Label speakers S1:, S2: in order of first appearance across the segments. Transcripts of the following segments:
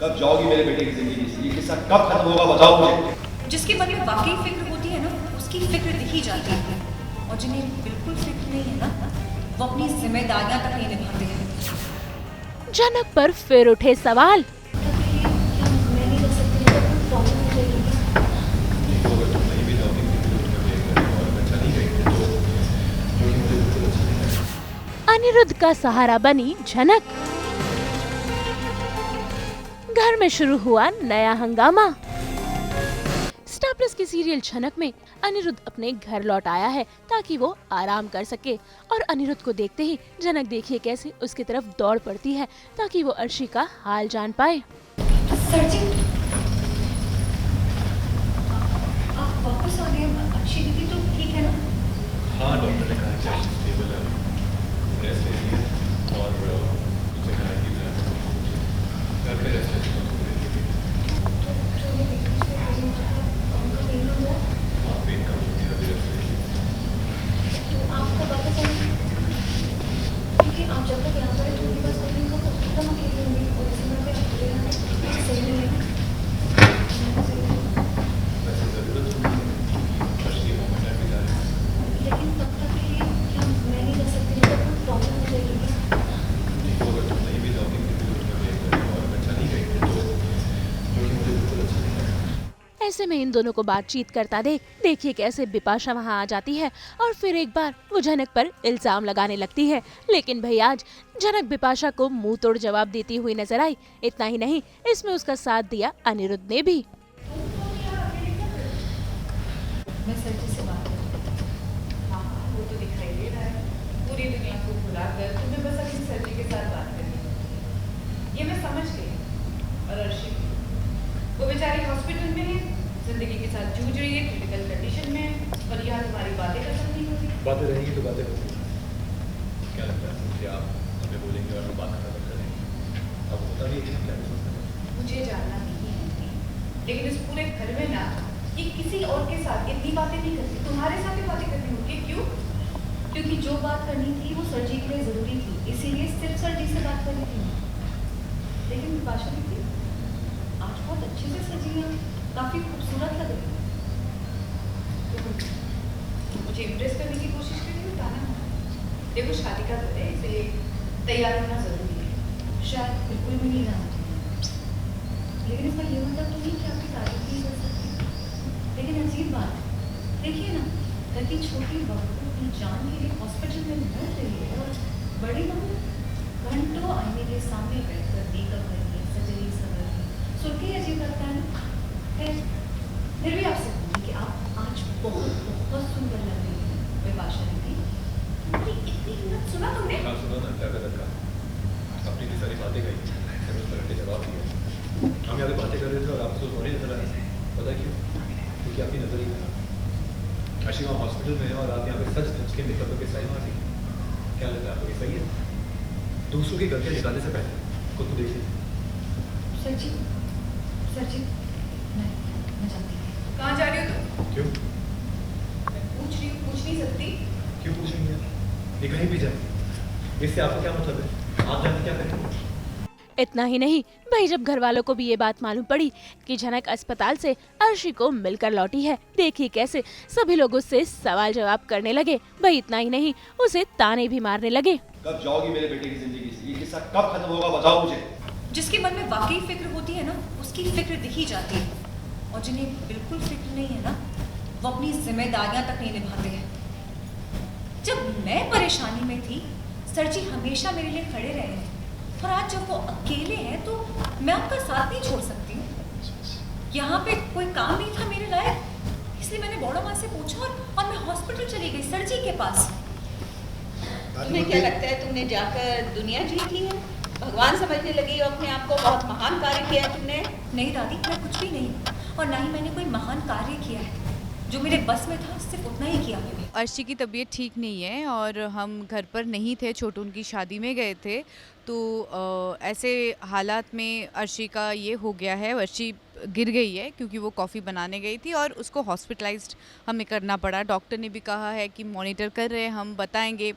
S1: कब जाओगी मेरे बेटे की जिंदगी से? ये किस्सा कब खत्म होगा बताओ मुझे।
S2: जिसके मन में वाकई फिक्र होती है ना, उसकी फिक्र दिखी जाती है, और जिन्हें बिल्कुल फिक्र नहीं है ना, वो अपनी जिम्मेदारियां तक नहीं निभाते हैं।
S3: जनक पर फिर उठे सवाल। अनिरुद्ध का सहारा बनी झनक। घर में शुरू हुआ नया हंगामा। स्टार प्लस के सीरियल झनक में अनिरुद्ध अपने घर लौट आया है ताकि वो आराम कर सके, और अनिरुद्ध को देखते ही झनक देखिए कैसे उसकी तरफ दौड़ पड़ती है ताकि वो अर्शी का हाल जान पाए।
S2: सर जी, आप वापस आ गए। अच्छी दीदी तो ठीक है ना?
S1: हाँ, डॉक्टर ने कहा कि स्टेबल है, रेस्ट ले लिया और मुझे कहा कि घर पे रेस्ट ले।
S2: आप जब तक यहाँ पर थोड़ी बस करेंगे तो एकदम अकेले होंगे, और इस समय पे अकेले रहना सही नहीं है। लेकिन तब तक के लिए क्या मैं नहीं रह सकती? मतलब कोई प्रॉब्लम हो जाएगी क्या?
S1: अगर तुम नहीं भी जाओगी और अच्छा नहीं करेंगे तो मुझे बिल्कुल अच्छा नहीं लगेगा।
S3: ऐसे में इन दोनों को बातचीत करता देखिए कैसे बिपाशा वहाँ आ जाती है और फिर एक बार वो झनक पर इल्जाम लगाने लगती है। लेकिन भाई आज झनक बिपाशा को मुंह तोड़ जवाब देती हुई नजर आई। इतना ही नहीं, इसमें उसका साथ दिया अनिरुद्ध ने भी।
S2: मैं सर जी से बात करूँ?
S4: हाँ, वो तो दिखाई दे रहा है। पूरी दुनिया को भुलाकर तुम्हें बस अपनी सर जी के साथ बात करनी है। ये मैं समझ गई। और अर्शी भी। वो बेचारी हॉस्पिटल में है, जिंदगी के साथ जूझ रही है, क्रिटिकल कंडीशन में है, और यहाँ तुम्हारी बातें खत्म नहीं होती।
S1: बातें रहेंगी तो बातें होंगी। क्या लगता है कि आप हमें बोलेंगे और हम बात खत्म करेंगे? अब होता नहीं है कि हम क्या कर सकते हैं।
S4: मुझे जानना नहीं है, लेकिन इस पूरे घर में ना ये किसी और के साथ इतनी बातें नहीं करती। तुम्हारे साथ ही बातें करनी होती है। क्यों?
S2: क्योंकि जो बात करनी थी वो सर जी के लिए जरूरी थी, इसीलिए सिर्फ सर जी से बात करनी थी। लेकिन बिपाशा दीदी आज बहुत अच्छे से सजी हैं, काफी खूबसूरत लग रही है।
S4: मुझे इम्प्रेस करने की कोशिश कर रही हो? ताना? देखो, शादी का घर है, इसलिए तैयार होना जरूरी है।
S2: शायद बिल्कुल भी नहीं जाना चाहिए, लेकिन इसका ये मतलब तो नहीं कि आपकी तारीफ नहीं कर सकती। लेकिन अजीब बात है, देखिए ना, इतनी छोटी बहू अपनी जान के लिए हॉस्पिटल में लड़ रही है, और बड़ी बहू घंटों आईने के सामने बैठकर मेकअप कर रही है, सज रही सवर रही। सुन के अजीब लगता है ना। फिर भी आपसे कहूँगी कि आप आज बहुत बहुत सुंदर लग रही हैं बिपाशा दीदी। इतनी हिम्मत, सुना तुमने?
S1: हाँ, सुनो ना, क्या कर रखा अपनी की सारी बातें कही, फिर उस पर जवाब दिया। हम यहाँ पे बातें कर रहे थे और आपको थोड़ी नजर आए। पता क्यों? क्योंकि आपकी नजर ही खराब। अर्शी वहाँ हॉस्पिटल में है और आप यहाँ पे सच सच के मेकअप के स्टाइल मार रही हैं। क्या लगता है आपको ये सही है? दूसरों की गलतियाँ निकालने से पहले खुद को देखिए।
S2: सर जी, मैं जानती हूँ।
S4: कहाँ जा रही हो तुम?
S1: क्यों?
S4: मैं पूछ रही हूँ, पूछ नहीं सकती?
S1: क्यों पूछेंगे? ये कहीं भी जाए, इससे आपको क्या मतलब है? आप जाके क्या करेंगे?
S3: इतना ही नहीं, भाई जब घर वालों को भी ये बात मालूम पड़ी कि झनक अस्पताल से अर्शी को मिलकर लौटी है, देखिए कैसे सभी लोग उससे सवाल जवाब करने लगे। भाई इतना ही नहीं, उसे ताने भी मारने लगे।
S1: कब जाओगी मेरे बेटे की जिंदगी से? ये किस्सा कब खत्म होगा बताओ मुझे।
S2: जिसके मन में वाकई फिक्र होती है ना, उसकी फिक्र दिखी जाती है, और जिन्हें बिल्कुल फिक्र नहीं है ना, वो अपनी जिम्मेदारियां तक नहीं निभाते हैं। जब मैं परेशानी में थी, सर जी हमेशा मेरे लिए खड़े रहे हैं, और आज जब वो अकेले हैं तो मैं आपका साथ नहीं छोड़ सकती हूँ। यहाँ पे कोई काम नहीं था मेरे लायक, इसलिए मैंने बड़ा माँ से पूछा और मैं हॉस्पिटल चली गई सर जी के पास।
S4: तुम्हें क्या लगता है तुमने जाकर दुनिया जीत ली है? भगवान समझने लगी हो अपने आप को? बहुत महान कार्य किया है तुमने।
S2: नहीं दादी, मैं कुछ भी नहीं, और ना ही मैंने कोई महान कार्य किया है। जो मेरे बस में था सिर्फ उतना ही किया मैंने।
S5: अर्शी की तबीयत ठीक नहीं है और हम घर पर नहीं थे, छोटू उनकी शादी में गए थे, तो ऐसे हालात में अर्शी का ये हो गया है। अर्शी गिर गई है क्योंकि वो कॉफ़ी बनाने गई थी और उसको हॉस्पिटलाइज्ड हमें करना पड़ा। डॉक्टर ने भी कहा है कि मॉनिटर कर रहे हैं, हम बताएंगे।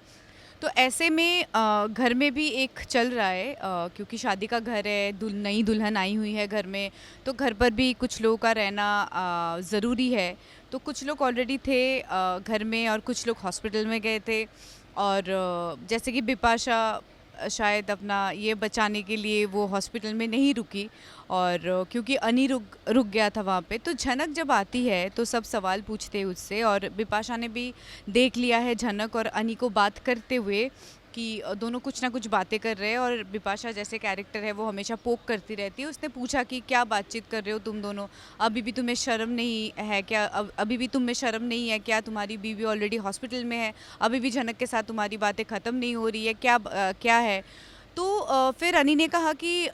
S5: तो ऐसे में घर में भी एक चल रहा है, क्योंकि शादी का घर है, नई दुल्हन आई हुई है घर में, तो घर पर भी कुछ लोगों का रहना ज़रूरी है। तो कुछ लोग ऑलरेडी थे घर में और कुछ लोग हॉस्पिटल में गए थे। और जैसे कि बिपाशा शायद अपना ये बचाने के लिए वो हॉस्पिटल में नहीं रुकी, और क्योंकि अनी रुक गया था वहाँ पे। तो झनक जब आती है तो सब सवाल पूछते हैं उससे, और बिपाशा ने भी देख लिया है झनक और अनी को बात करते हुए कि दोनों कुछ ना कुछ बातें कर रहे हैं, और बिपाशा जैसे कैरेक्टर है वो हमेशा पोक करती रहती है। उसने पूछा कि क्या बातचीत कर रहे हो तुम दोनों, अभी भी तुम्हें शर्म नहीं है क्या, अभी भी तुम में शर्म नहीं है क्या, तुम्हारी बीवी ऑलरेडी हॉस्पिटल में है, अभी भी झनक के साथ तुम्हारी बातें ख़त्म नहीं हो रही है क्या, क्या है। तो फिर अनी ने कहा कि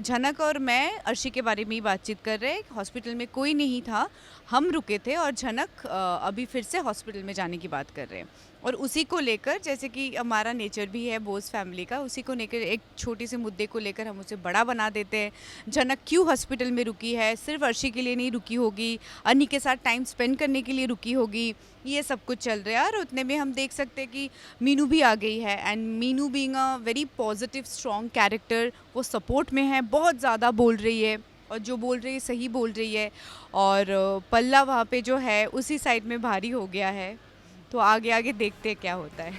S5: झनक और मैं अर्शी के बारे में ही बातचीत कर रहे हैं, हॉस्पिटल में कोई नहीं था, हम रुके थे, और झनक अभी फिर से हॉस्पिटल में जाने की बात कर रहे हैं। और उसी को लेकर, जैसे कि हमारा नेचर भी है बोस फैमिली का, उसी को लेकर एक छोटी सी मुद्दे को लेकर हम उसे बड़ा बना देते हैं। झनक क्यों हॉस्पिटल में रुकी है, सिर्फ अर्शी के लिए नहीं रुकी होगी, अनी के साथ टाइम स्पेंड करने के लिए रुकी होगी, ये सब कुछ चल रहा है। और उतने में हम देख सकते हैं कि मीनू भी आ गई है, and Meenu being a very positive strong character, वो सपोर्ट में है, बहुत ज़्यादा बोल रही है, और जो बोल रही है सही बोल रही है। और पल्ला वहाँ पे जो है उसी साइड में भारी हो गया है। तो आगे आगे देखते हैं क्या होता है।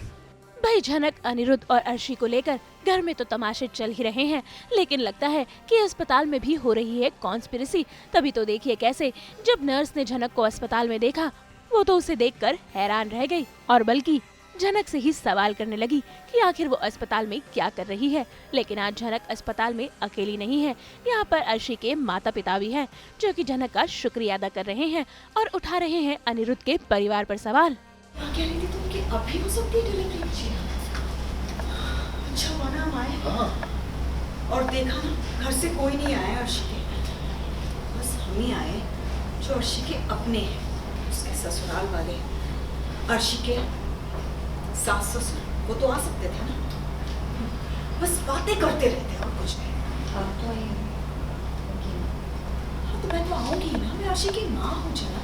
S3: भाई झनक, अनिरुद्ध और अर्शी को लेकर घर में तो तमाशे चल ही रहे हैं, लेकिन लगता है कि अस्पताल में भी हो रही है कॉन्स्पिरेसी। तभी तो देखिए कैसे जब नर्स ने झनक को अस्पताल में देखा, वो तो उसे देखकर हैरान रह गई, और बल्कि झनक से ही सवाल करने लगी कि आखिर वो अस्पताल में क्या कर रही है। लेकिन आज झनक अस्पताल में अकेली नहीं है, यहाँ पर अर्शी के माता पिता भी हैं, जो कि झनक का शुक्रिया अदा कर रहे हैं और उठा रहे हैं अनिरुद्ध के परिवार पर सवाल।
S6: कह रही थी तुम कि अभी हो सकती है डिलीवरी? जी अच्छा हुआ ना हम आए।
S1: हाँ।
S6: और देखा ना, घर से कोई नहीं आया अर्शी के, बस हम ही आए जो अर्शी के अपने हैं, उसके ससुराल वाले। अर्शी के सास ससुर वो तो आ सकते थे ना, बस बातें करते रहते और कुछ नहीं।
S2: आप तो आई
S6: हाँ तो मैं तो आऊंगी ना, मैं अर्शी की माँ हूँ जना,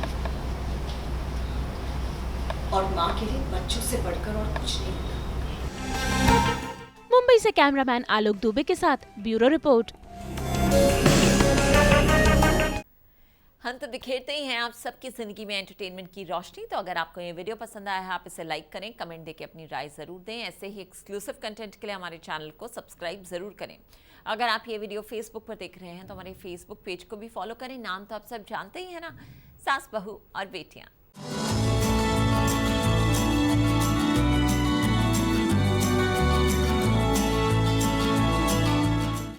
S6: और माँ के लिए बच्चों से बढ़कर और कुछ नहीं होता।
S3: मुंबई से कैमरामैन आलोक दुबे के साथ ब्यूरो रिपोर्ट।
S7: हम तो बिखेरते ही हैं आप सबकी जिंदगी में एंटरटेनमेंट की रोशनी। तो अगर आपको ये वीडियो पसंद आया है, आप इसे लाइक करें, कमेंट देके अपनी राय जरूर दें। ऐसे ही एक्सक्लूसिव कंटेंट के लिए हमारे चैनल को सब्सक्राइब जरूर करें। अगर आप ये वीडियो फेसबुक पर देख रहे हैं तो हमारे फेसबुक पेज को भी फॉलो करें। नाम तो आप सब जानते ही है ना, सास बहू और बेटियां।